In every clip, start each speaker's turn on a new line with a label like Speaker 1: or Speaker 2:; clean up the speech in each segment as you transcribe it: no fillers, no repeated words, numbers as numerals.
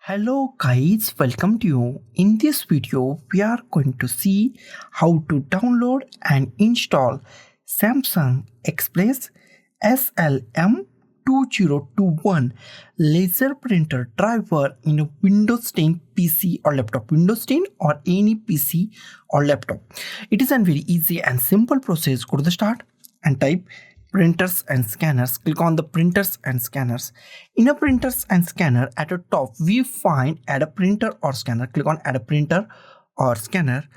Speaker 1: Hello guys, welcome to you. In this video, we are going to see how to download and install Samsung Xpress SL-M2021 laser printer driver in a Windows 10 PC or laptop. Windows 10 or any PC or laptop. It is a very easy and simple process. Go to the start and type printers and scanners. Click on the printers and scanners. In a printers and scanner, at the top we find add a printer or scanner. Click on add a printer or scanner.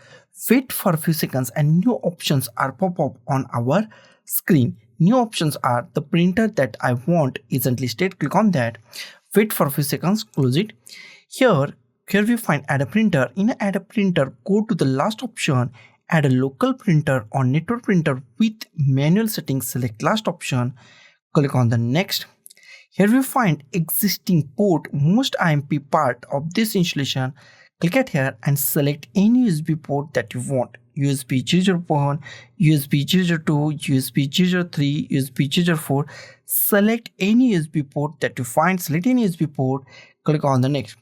Speaker 1: Wait for a few seconds and new options are pop up on our screen. New options are the printer that I want isn't listed. Click on that. Wait for a few seconds, close it. Here we find add a printer. In add a printer, go to the last option, add a local printer or network printer with manual settings. Select last option, click on the next. Here we find existing port, most IMP part of this installation. Click at here and select any USB port that you want. USB 001, USB 002, USB 003, USB 004. Select any USB port that you find. Select any USB port, click on the next.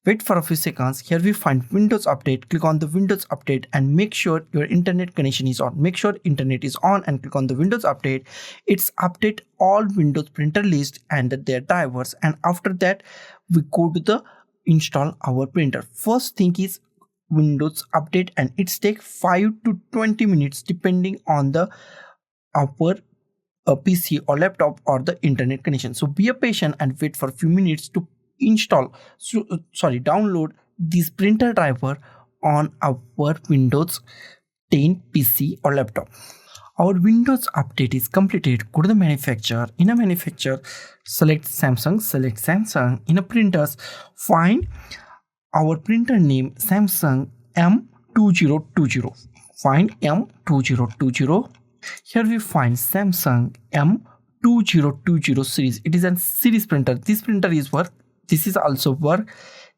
Speaker 1: Wait for a few seconds. Here we find Windows Update. Click on the Windows Update and make sure your internet connection is on. Make sure internet is on and click on the Windows Update. It's update all Windows printer list and their drivers. And after that, we go to the install our printer. First thing is Windows Update and it's take 5 to 20 minutes depending on the our PC or laptop or the internet connection. So be patient and wait for a few minutes to download this printer driver on our Windows 10 PC or laptop. Our Windows update is completed. Go to the manufacturer. In a manufacturer, select Samsung. In a printers, find our printer name Samsung M2020. Find M2020. Here we find Samsung M2020 series. It is a series printer. This printer is work. This is also work.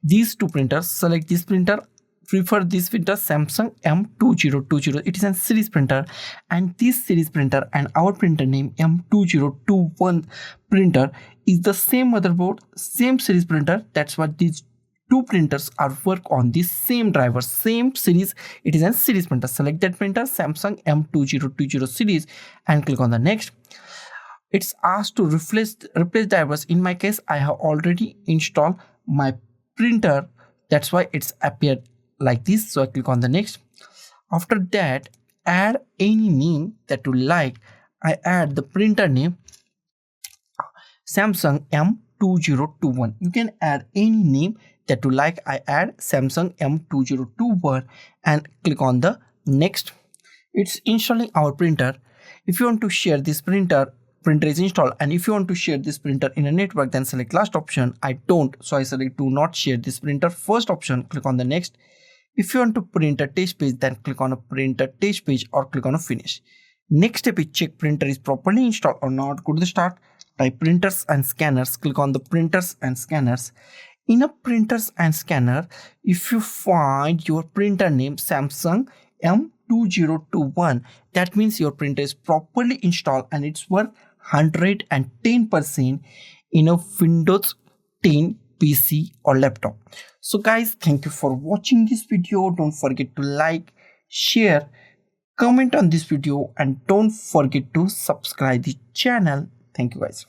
Speaker 1: These two printers, select this printer, prefer this printer Samsung M2020. It is a series printer, and this series printer and our printer name M2021 printer is the same motherboard, same series printer. That's what these two printers are work on this same driver, same series. It is a series printer. Select that printer Samsung M2020 series and click on the next. It's asked to replace drivers. In my case, I have already installed my printer. That's why it's appeared like this. So I click on the next. After that, add any name that you like. I add the printer name Samsung M2021. You can add any name that you like. I add Samsung M2021 and click on the next. It's installing our printer. If you want to share this printer is installed, and if you want to share this printer in a network, then select last option. I don't, so I select do not share this printer. First option, click on the next. If you want to print a test page, then click on a print a test page or click on a finish. Next step is check printer is properly installed or not. Go to the start, type printers and scanners, click on the printers and scanners. In a printers and scanner, if you find your printer name Samsung M2021, that means your printer is properly installed and it's worth 110% in a Windows 10 PC or laptop. So guys, thank you for watching this video. Don't forget to like, share, comment on this video, and don't forget to subscribe the channel. Thank you guys.